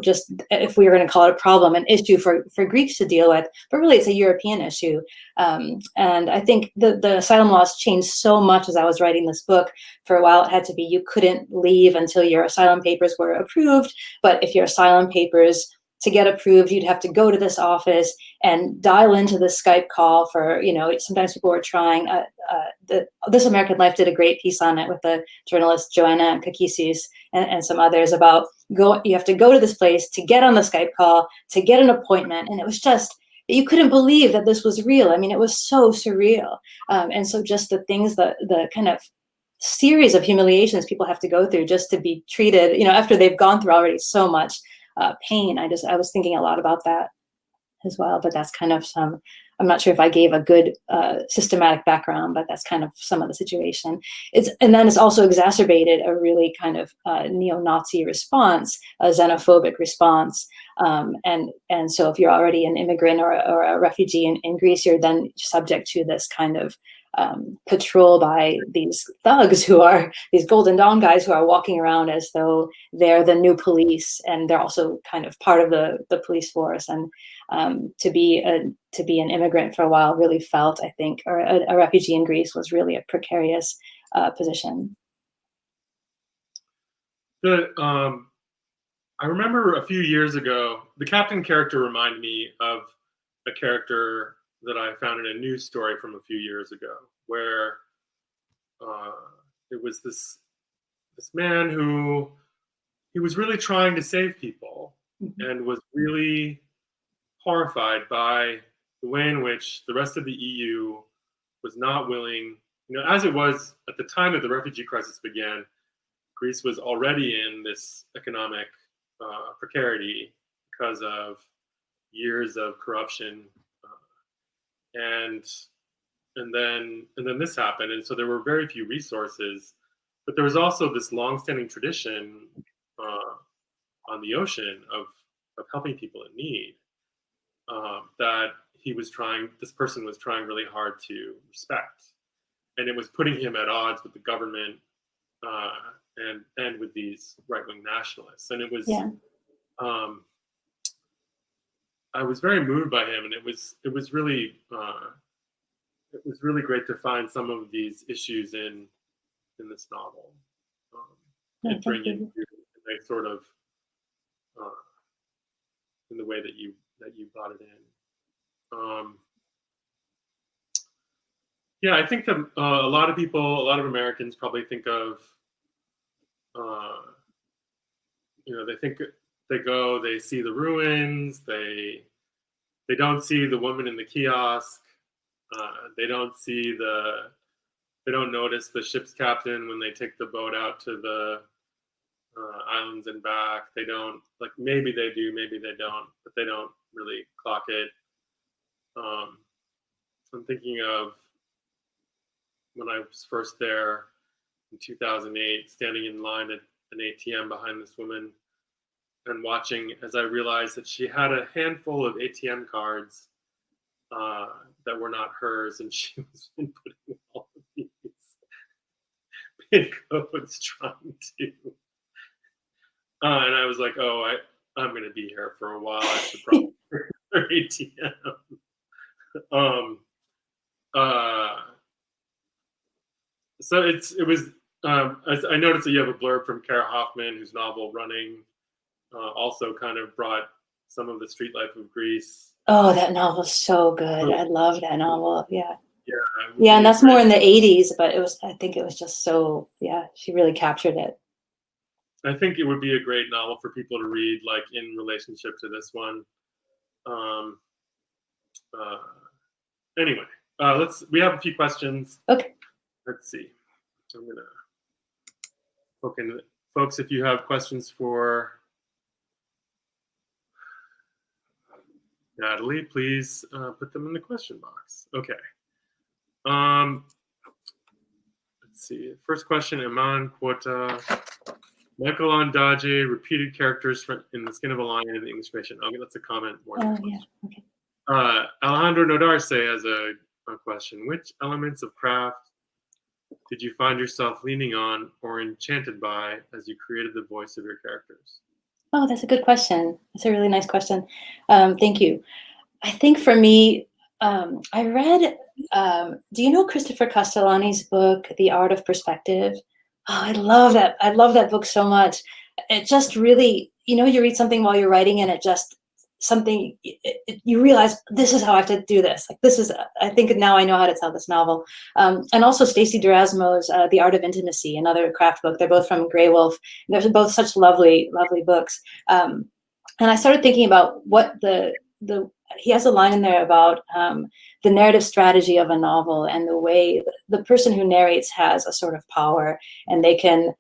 C: just, if we were going to call it a problem, an issue for Greeks to deal with, but really it's a European issue. And I think the asylum laws changed so much as I was writing this book. For a while, it had to be, you couldn't leave until your asylum papers were approved. But if your asylum papers to get approved, you'd have to go to this office and dial into the Skype call for, sometimes people were trying, This American Life did a great piece on it with the journalist Joanna Kakisis and some others about you have to go to this place to get on the Skype call, to get an appointment. And it was just, you couldn't believe that this was real. I mean, it was so surreal. And so just the things, the kind of series of humiliations people have to go through just to be treated, after they've gone through already so much pain. I was thinking a lot about that as well, but that's kind of I'm not sure if I gave a good systematic background, but that's kind of some of the situation. And then it's also exacerbated a really kind of neo-Nazi response, a xenophobic response. And so if you're already an immigrant or a refugee in Greece, you're then subject to this kind of patrol by these thugs who are these Golden Dawn guys who are walking around as though they're the new police, and they're also kind of part of the police force. And to be an immigrant for a while really felt, I think, or a refugee in Greece was really a precarious position.
B: I remember a few years ago, the captain character reminded me of a character that I found in a news story from a few years ago, where it was this man who he was really trying to save people and was really horrified by the way in which the rest of the EU was not willing, as it was at the time that the refugee crisis began, Greece was already in this economic precarity because of years of corruption, and then this happened, and so there were very few resources. But there was also this long-standing tradition on the ocean of helping people in need that this person was trying really hard to respect, and it was putting him at odds with the government and with these right-wing nationalists. And it was, I was very moved by him, and it was really great to find some of these issues in this novel, and bring in a sort of in the way that you brought it in. I think that a lot of Americans probably think of, they see the ruins, they don't see the woman in the kiosk, they don't notice the ship's captain when they take the boat out to the islands and back. They don't, maybe they do, maybe they don't, but they don't really clock it. I'm thinking of when I was first there in 2008, standing in line at an ATM behind this woman and watching as I realized that she had a handful of ATM cards that were not hers, and she was inputting all of these PIN codes trying to. And I was like, oh, I'm going to be here for a while. I should probably her ATM. So it was. I noticed that you have a blurb from Kara Hoffman, whose novel Running also kind of brought some of the street life of Greece.
C: Oh, that novel's so good. I love that novel. Yeah.
B: Yeah,
C: and that's more in the 80s, but I think it was just so, she really captured it.
B: I think it would be a great novel for people to read, in relationship to this one. Anyway, we have a few questions.
C: Okay.
B: Let's see. I'm going to poke into it. Folks, if you have questions for Natalie, please put them in the question box. Okay. Let's see. First question, Iman Quota. Michael Ondaatje, repeated characters in the skin of a lion in the English version. Okay, that's a comment more than a question.
C: Okay.
B: Alejandro Nodarse has a question. Which elements of craft did you find yourself leaning on or enchanted by as you created the voice of your characters?
C: Oh, that's a good question. That's a really nice question. Thank you. I think for me, I read, do you know Christopher Castellani's book, The Art of Perspective? Oh, I love that. I love that book so much. It just really, you read something while you're writing and it just, you realize this is how I have to do this. I think now I know how to tell this novel. And also Stacey Durasmo's The Art of Intimacy, another craft book. They're both from Grey Wolf. They're both such lovely, lovely books. And I started thinking about what he has a line in there about the narrative strategy of a novel and the way the person who narrates has a sort of power, and they can,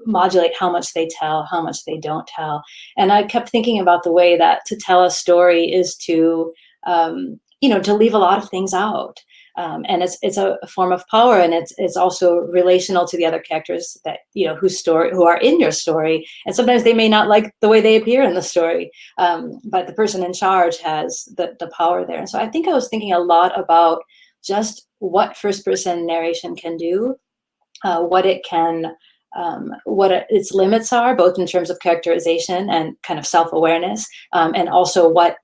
C: modulate how much they tell, how much they don't tell. And I kept thinking about the way that to tell a story is to, to leave a lot of things out. And it's a form of power, and it's also relational to the other characters that who are in your story, and sometimes they may not like the way they appear in the story, but the person in charge has the power there. And so I think I was thinking a lot about just what first person narration can do, what it can, what its limits are, both in terms of characterization and kind of self-awareness, and also what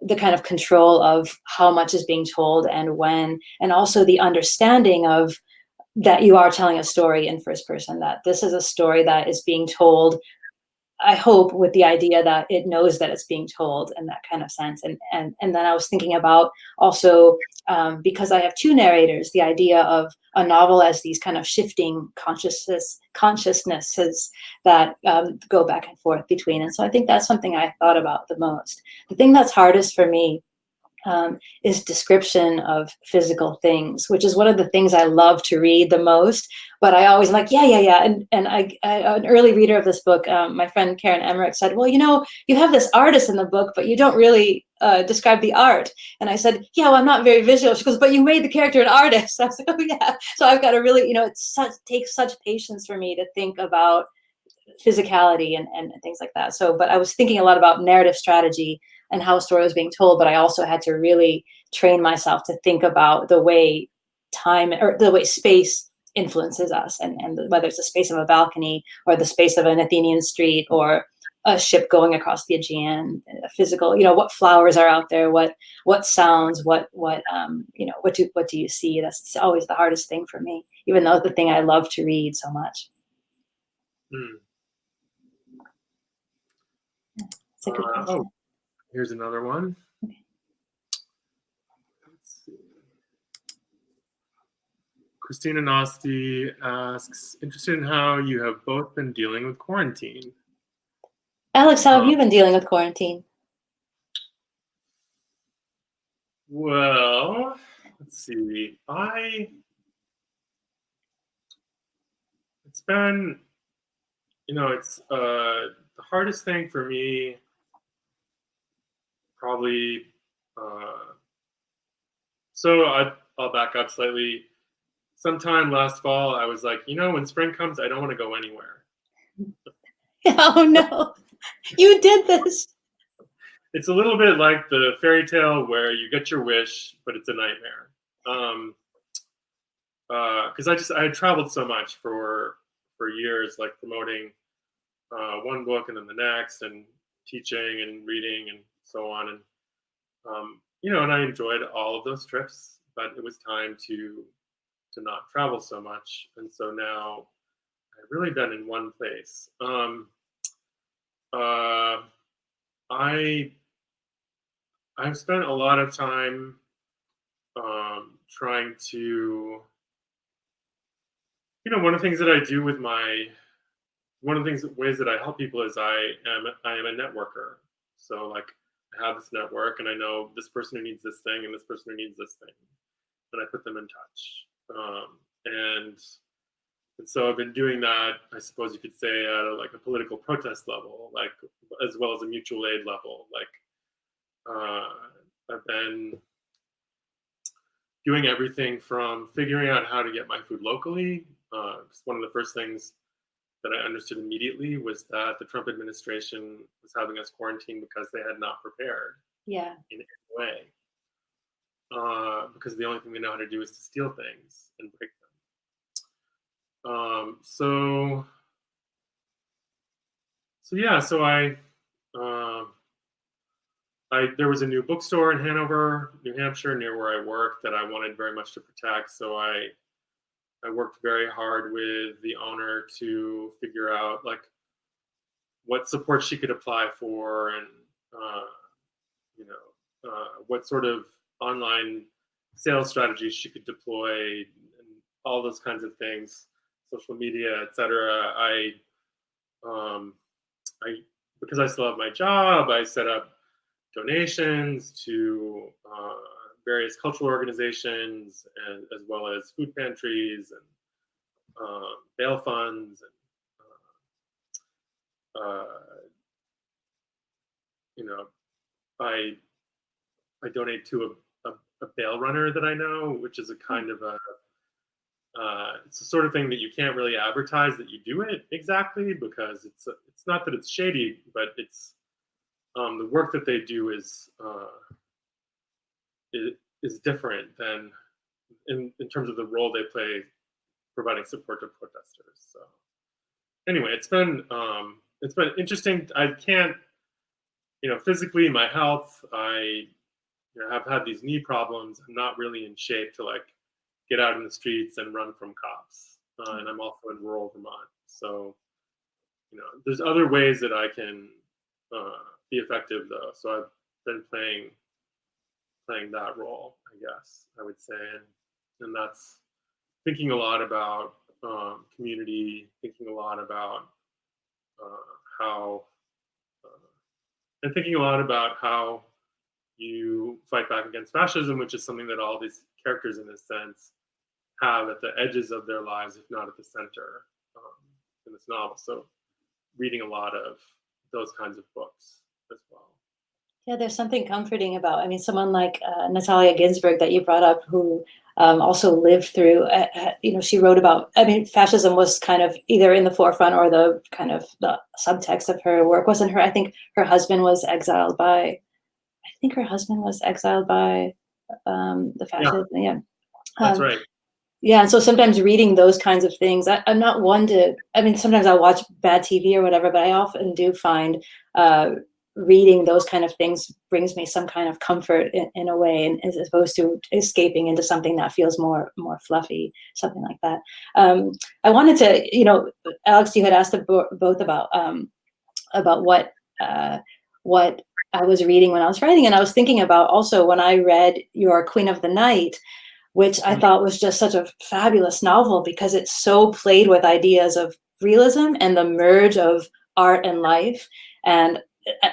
C: the kind of control of how much is being told and when, and also the understanding of that you are telling a story in first person, that this is a story that is being told, I hope, with the idea that it knows that it's being told in that kind of sense. And then I was thinking about also, because I have two narrators, the idea of a novel as these kind of shifting consciousnesses that go back and forth between. And so I think that's something I thought about the most. The thing that's hardest for me is description of physical things, which is one of the things I love to read the most. But I always am like, yeah. And an early reader of this book, my friend Karen Emmerich said, well, you have this artist in the book, but you don't really describe the art. And I said, yeah, well, I'm not very visual. She goes, but you made the character an artist. I was like, oh yeah. So I've got to really, it takes such patience for me to think about physicality and things like that. So, but I was thinking a lot about narrative strategy and how a story was being told, but I also had to really train myself to think about the way time or the way space influences us, and whether it's the space of a balcony or the space of an Athenian street or a ship going across the Aegean, physical, what flowers are out there, what sounds, what do you see? That's always the hardest thing for me, even though the thing I love to read so much. It's a good question.
B: Oh, here's another one. Let's see. Christina Nosti asks, interested in how you have both been dealing with quarantine.
C: Alex, how have you been dealing with quarantine?
B: Well, let's see. It's been, it's the hardest thing for me probably. So I'll back up slightly. Sometime last fall, I was like, when spring comes, I don't want to go anywhere.
C: Oh no, you did this.
B: It's a little bit like the fairy tale where you get your wish, but it's a nightmare. Because I had traveled so much for years, like promoting one book and then the next, and teaching and reading and so on, and and I enjoyed all of those trips, but it was time to not travel so much, and so now I've really been in one place. I've spent a lot of time trying to, one of the things that I do with ways that I help people is I am a networker. So like I have this network and I know this person who needs this thing and this person who needs this thing, and I put them in touch. And so I've been doing that, I suppose you could say, at a political protest level, like as well as a mutual aid level. Like I've been doing everything from figuring out how to get my food locally. One of the first things that I understood immediately was that the Trump administration was having us quarantine because they had not prepared.
C: Yeah.
B: In any way. Because the only thing they know how to do is to steal things and break them. So there was a new bookstore in Hanover, New Hampshire, near where I work, that I wanted very much to protect. So I worked very hard with the owner to figure out what support she could apply for, and what sort of online sales strategies she could deploy, and all those kinds of things, social media, etc. Because I still have my job, I set up donations to various cultural organizations, and as well as food pantries and bail funds, and I donate to a bail runner that I know, which is a kind of it's the sort of thing that you can't really advertise that you do it exactly, because it's not that it's shady, but it's the work that they do is different than in terms of the role they play providing support to protesters. So anyway, it's been interesting. I can't, physically, my health, I have had these knee problems. I'm not really in shape to get out in the streets and run from cops. And I'm also in rural Vermont. So, there's other ways that I can be effective, though. So I've been playing that role, I guess I would say. And that's thinking a lot about community, thinking a lot about how you fight back against fascism, which is something that all these characters, in a sense, have at the edges of their lives, if not at the center, in this novel. So reading a lot of those kinds of books as well.
C: Yeah, there's something comforting about, I mean, someone like Natalia Ginsberg that you brought up, who also lived through, she wrote about, I mean, fascism was kind of either in the forefront or the kind of the subtext of her work. Wasn't her, I think her husband was exiled by, the fascists. Yeah.
B: That's right.
C: Yeah, and so sometimes reading those kinds of things, I'm not one to, I mean, sometimes I'll watch bad TV or whatever, but I often do find reading those kind of things brings me some kind of comfort in a way, and as opposed to escaping into something that feels more fluffy, something like that. I wanted to, Alex, you had asked both about what I was reading when I was writing, and I was thinking about also when I read your Queen of the Night, which I thought was just such a fabulous novel because it so played with ideas of realism and the merge of art and life. And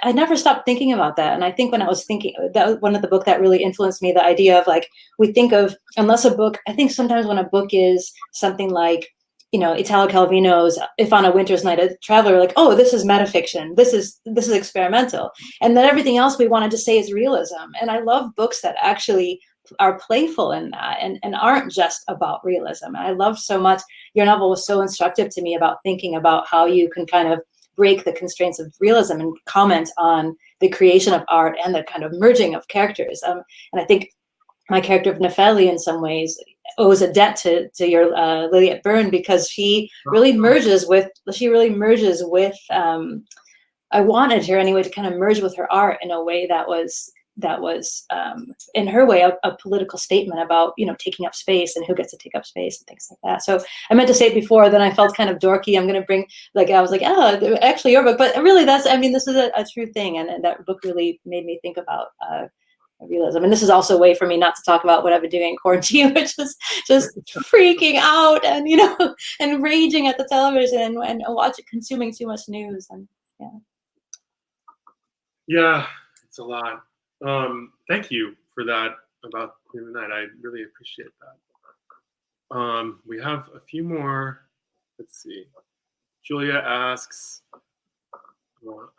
C: I never stopped thinking about that. And I think when I was thinking, that was one of the book that really influenced me, the idea of like, we think of, unless a book, I think sometimes when a book is something like, Italo Calvino's If on a Winter's Night, a Traveler, like, oh, this is metafiction, this is experimental. And then everything else we wanted to say is realism. And I love books that actually are playful in that and aren't just about realism. I love so much, your novel was so instructive to me about thinking about how you can kind of break the constraints of realism and comment on the creation of art and the kind of merging of characters. And I think my character of Natalia in some ways owes a debt to your Liliet Byrne, because she really merges with, I wanted her anyway to kind of merge with her art in a way that was in her way a political statement about taking up space and who gets to take up space and things like that. So I meant to say it before, then I felt kind of dorky. I'm going to bring, like, I was like, oh, actually your book, but really this is a true thing, and that book really made me think about realism. And this is also a way for me not to talk about what I've been doing in quarantine, which is just freaking out and and raging at the television and consuming too much news. And
B: yeah, it's a lot. Thank you for that about Queen of the Night. I really appreciate that. We have a few more. Let's see. Julia asks,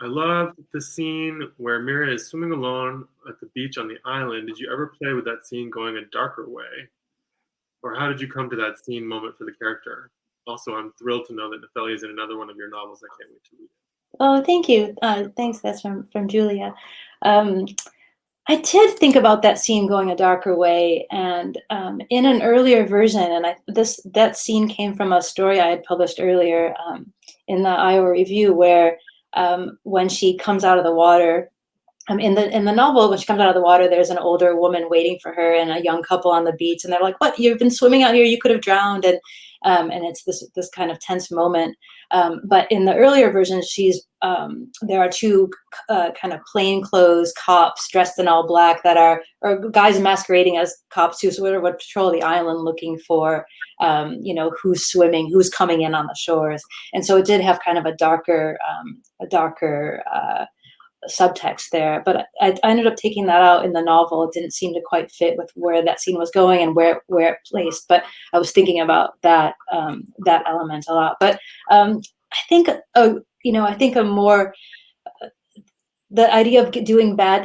B: I love the scene where Mira is swimming alone at the beach on the island. Did you ever play with that scene going a darker way? Or how did you come to that scene moment for the character? Also, I'm thrilled to know that Natalia is in another one of your novels. I can't wait to read it.
C: Oh, thank you. Thanks. That's from Julia. I did think about that scene going a darker way, and in an earlier version, and that scene came from a story I had published earlier in the Iowa Review, where when she comes out of the water, in the novel, when she comes out of the water, there's an older woman waiting for her and a young couple on the beach, and they're like, "What? You've been swimming out here? You could have drowned." And it's this kind of tense moment. But in the earlier version, there are two kind of plainclothes cops dressed in all black or guys masquerading as cops who sort of would patrol the island looking for, who's swimming, who's coming in on the shores. And so it did have kind of a darker subtext there, but I ended up taking that out in the novel. It didn't seem to quite fit with where that scene was going and where it placed, but I was thinking about that element a lot. But I think a more the idea of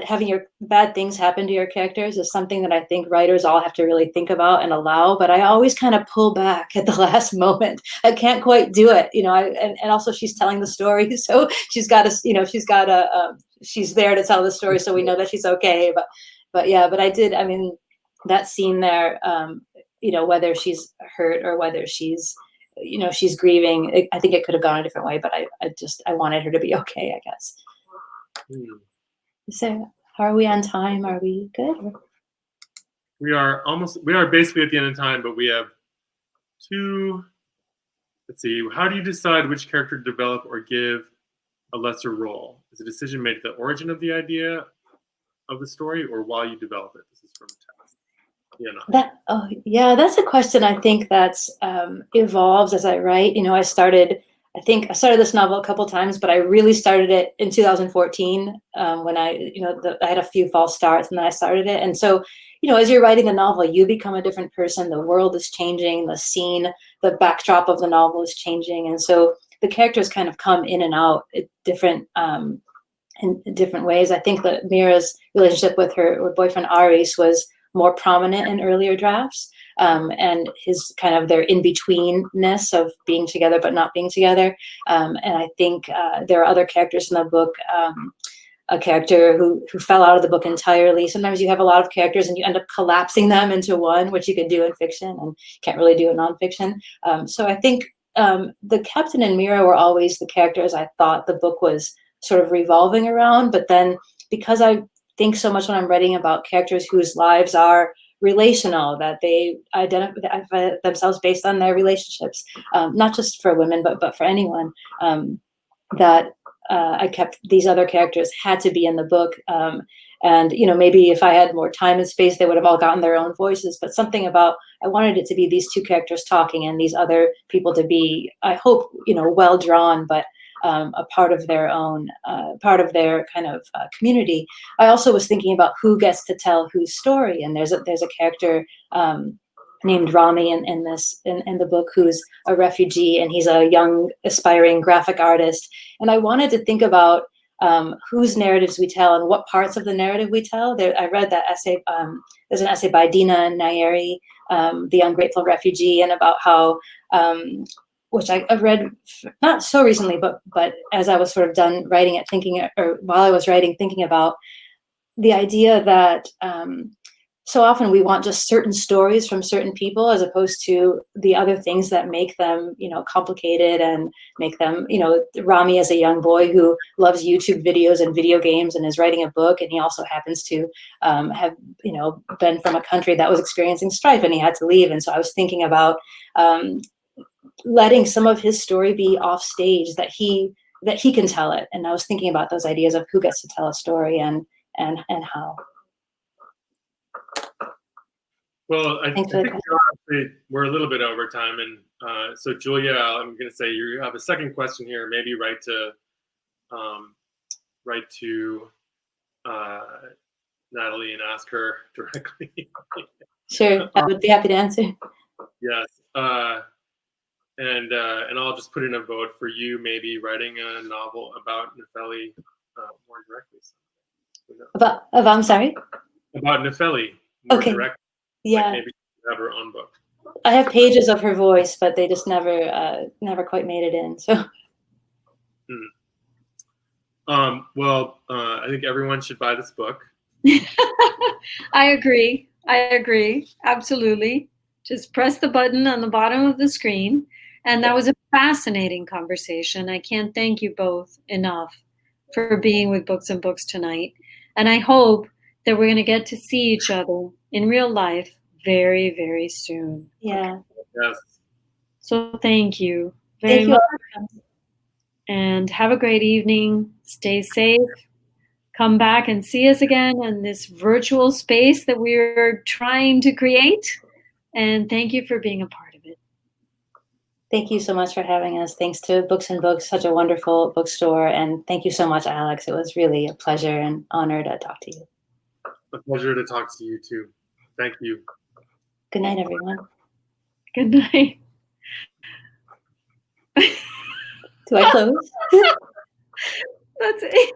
C: having your bad things happen to your characters is something that I think writers all have to really think about and allow, but I always kind of pull back at the last moment. I can't quite do it, and also she's telling the story. So she's there to tell the story. So we know that she's okay. But that scene there, whether she's hurt or whether she's grieving, I think it could have gone a different way, but I wanted her to be okay, I guess. So are we on time? Are we good?
B: We are basically at the end of time, but we have two. Let's see. How do you decide which character to develop or give a lesser role? Is a decision made at the origin of the idea of the story or while you develop it? This is from Tess.
C: That's a question I think that's evolves as I write. I started I think I started this novel a couple times, but I really started it in 2014 when I had a few false starts, and then I started it. And so, as you're writing the novel, you become a different person. The world is changing, the scene, the backdrop of the novel is changing, and so the characters kind of come in and out at different in different ways. I think that Mira's relationship with her boyfriend Aris was more prominent in earlier drafts, and his kind of their in-betweenness of being together but not being together. And I think there are other characters in the book. A character who fell out of the book entirely. Sometimes you have a lot of characters and you end up collapsing them into one, which you can do in fiction and can't really do in nonfiction. So I think the captain and Mira were always the characters I thought the book was sort of revolving around. But then because I think so much when I'm writing about characters whose lives are relational, that they identify themselves based on their relationships, not just for women, but for anyone, that I kept these other characters had to be in the book. And, maybe if I had more time and space, they would have all gotten their own voices. But something about, I wanted it to be these two characters talking and these other people to be, I hope, well drawn, but a part of their own, part of their kind of community. I also was thinking about who gets to tell whose story. And there's a character named Rami in the book who's a refugee, and he's a young aspiring graphic artist. And I wanted to think about whose narratives we tell and what parts of the narrative we tell. I read that essay. There's an essay by Dina Nayeri, The Ungrateful Refugee, and about how, which I read not so recently, but as I was sort of done writing it, or while I was writing, thinking about the idea that so often we want just certain stories from certain people as opposed to the other things that make them, complicated and make them, Rami is a young boy who loves YouTube videos and video games and is writing a book. And he also happens to have, been from a country that was experiencing strife and he had to leave. And so I was thinking about letting some of his story be off stage, that he can tell it. And I was thinking about those ideas of who gets to tell a story and how.
B: Well, I think we're a little bit over time, and so Julia, I'm going to say you have a second question here. Maybe write to Natalie and ask her directly.
C: Sure, I would be happy to answer.
B: Yes, and I'll just put in a vote for you. Maybe writing a novel about Natalie more directly.
C: I'm sorry.
B: About Natalie more directly.
C: Yeah,
B: like maybe have her own book.
C: I have pages of her voice, but they just never quite made it in. So,
B: well, I think everyone should buy this book.
A: I agree. Absolutely. Just press the button on the bottom of the screen. And that was a fascinating conversation. I can't thank you both enough for being with Books and Books tonight. And I hope that we're going to get to see each other in real life very, very soon.
C: Yeah.
B: Yes.
A: So thank you very much. And have a great evening. Stay safe. Come back and see us again in this virtual space that we're trying to create. And thank you for being a part of it.
C: Thank you so much for having us. Thanks to Books and Books, such a wonderful bookstore. And thank you so much, Alex. It was really a pleasure and honor to talk to you.
B: A pleasure to talk to you too. Thank you.
C: Good night, everyone.
A: Good night.
C: Do I close?
A: That's it.